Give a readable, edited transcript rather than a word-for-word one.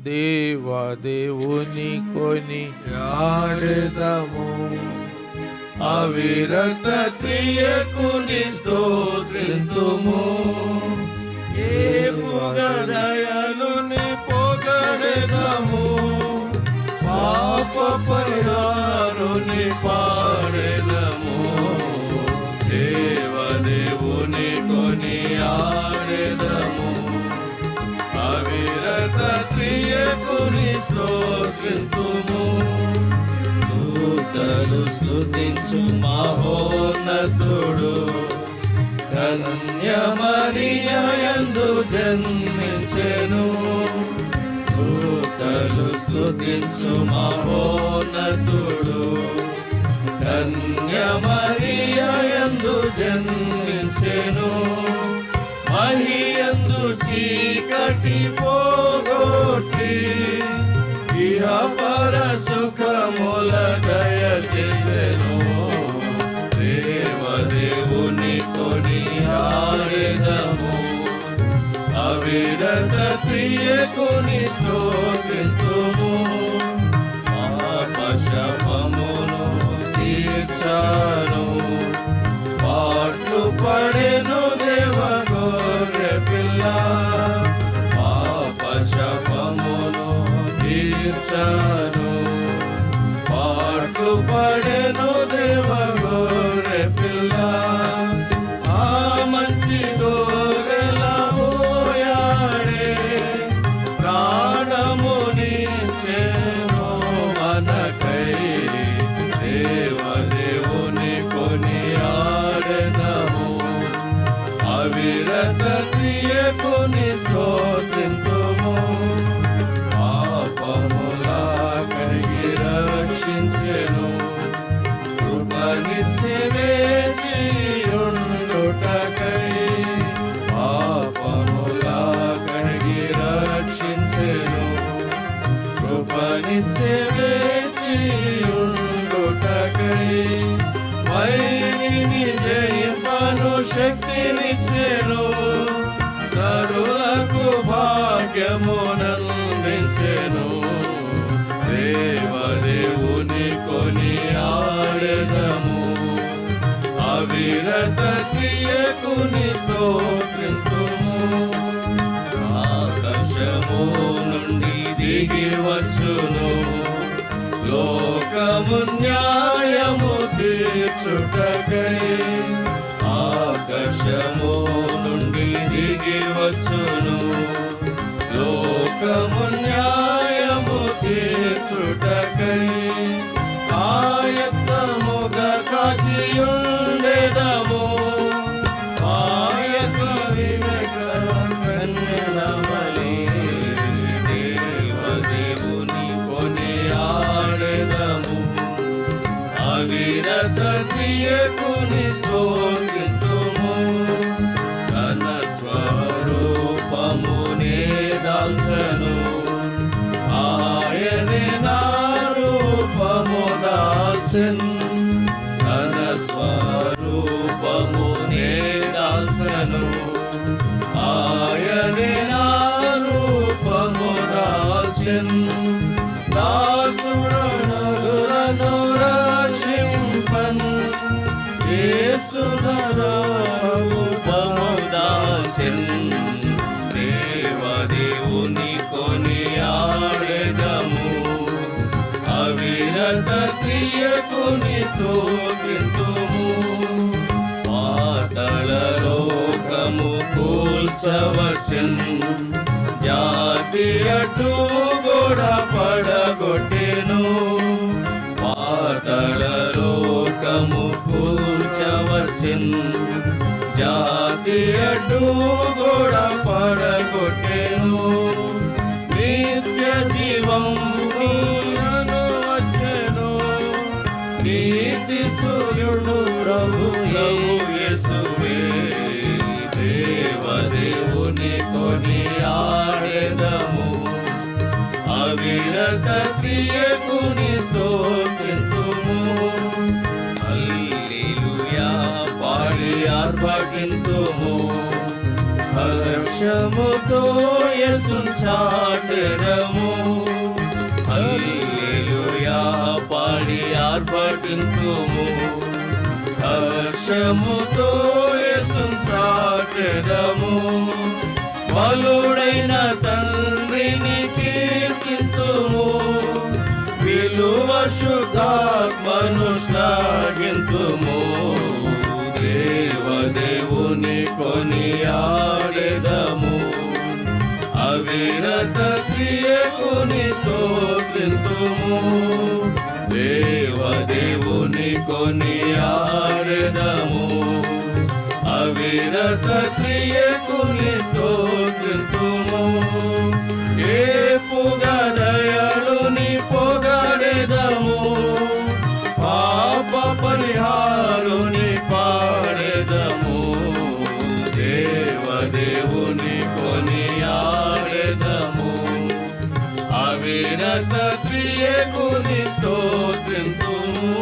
దేవాదేవుని కొని ఆడెదము. అవిరత క్రియకుని స్తోత్రింతుము. దయలుని పొగడెదము. పాప పరిహారుని పాడెదము. దేవదేవుని కొని ఆడెదము. అవిరత క్రియకుని స్తోత్రింతుము. దూతలు స్తుతించు మహోన్నతుడు. కన్య మరియ యందు జన్మించెను. దూతలు స్తుతించు మహోన్నతుడు. కన్య మరియ యందు జన్మించెను. మహియందు చీకటి పోగొట్టి ఇహ పర సుఖముల దయచేసెను. దేవదేవుని కొని ఆడెదము. అవిరత క్రియకుని స్తోత్రింతుము. పాపశపమును తీర్చాను. పాట్లు పడెను దేవ గొర్రె పిల్ల. పాపశపమును తీర్చాను. పాట్లు పడెను దేవ గొర్రె పిల్ల. ఆ మంచి గొర్రెల పోయాడే. ప్రాణమునిచ్చెను మనకై. దేవదేవుని కొని ఆడెదము. అవిరత క్రియకుని స్తోత్రింతుము. పాపములా కడిగి రక్షించెను. కృపనిచ్చి వేచియుండుటకై. పాపములా కడిగి రక్షించెను. కృపనిచ్చి వేచియుండుటకై. వైరిని జయింపను శక్తినిచ్చెను. నరులకు భాగ్యమునందించెను. దేవదేవుని కొని ఆడెదము. అవిరత క్రియకుని స్తోత్రింతుము. ఆకాశము నుండి దిగి వచ్చును. లోకము న్యాయము తీర్చుటకై. ఆకాశము నుండి దిగి వచ్చును. లోకము న్యాయము తీర్చుటకై. ఆయత్తముగా కాచియుండెదము. ఆయక వివేక కన్యలవలె. దేవదేవుని కొని ఆడెదము. అవిరత క్రియకుని స్తోత్రింతుము. తన స్వరూపమునే దాల్చెను. ఆయనే నా రూపము దాల్చెను. తన స్వరూపమునే దాల్చెను. ఆయనే నా రూపము దాల్చెను. దాసుడనగురను రక్షింపన్. యేసురూపము దాల్చెను. దేవదేవుని కొని ఆడెదము. అవిరత క్రియకుని స్తోత్రింతుము. పాతాళ లోకము కూల్చవచ్చెను. జాతి అడ్డు గోడ పడగొట్టెను. పాతాళ లోకము కూల్చవచ్చెను. జాతి అడ్డు గోడ పడగొట్టెను. నిత్య జీవం నీయను వచ్చెను. నీతి సూర్యుడు ప్రభు యేసువే. దేవదేవుని కొని ఆడెదము. అవిరత క్రియకుని స్తోత్రింతుము. హల్లెలూయా పాడి ఆర్భటింతుము. హర్షముతో యేసును చాటెదము. స్తుతింతుము హర్షముతో యేసును చాటెదము బలుడైన తండ్రిని కీర్తింతుము విలువ శుద్ధాత్మను శ్లాఘింతుము దేవదేవుని కొనియాడెదము అవిరత క్రియకుని స్తోత్రింతుము దేవదేవుని కొనియాడెదము అవిరత క్రియకుని స్తోత్రింతుము ఏ పుగదయలుని పొగడెదము పాప పరిహారుని పాడెదము దేవదేవుని కొనియాడెదము అవిరత క్రియకుని స్తోత్రింతుము.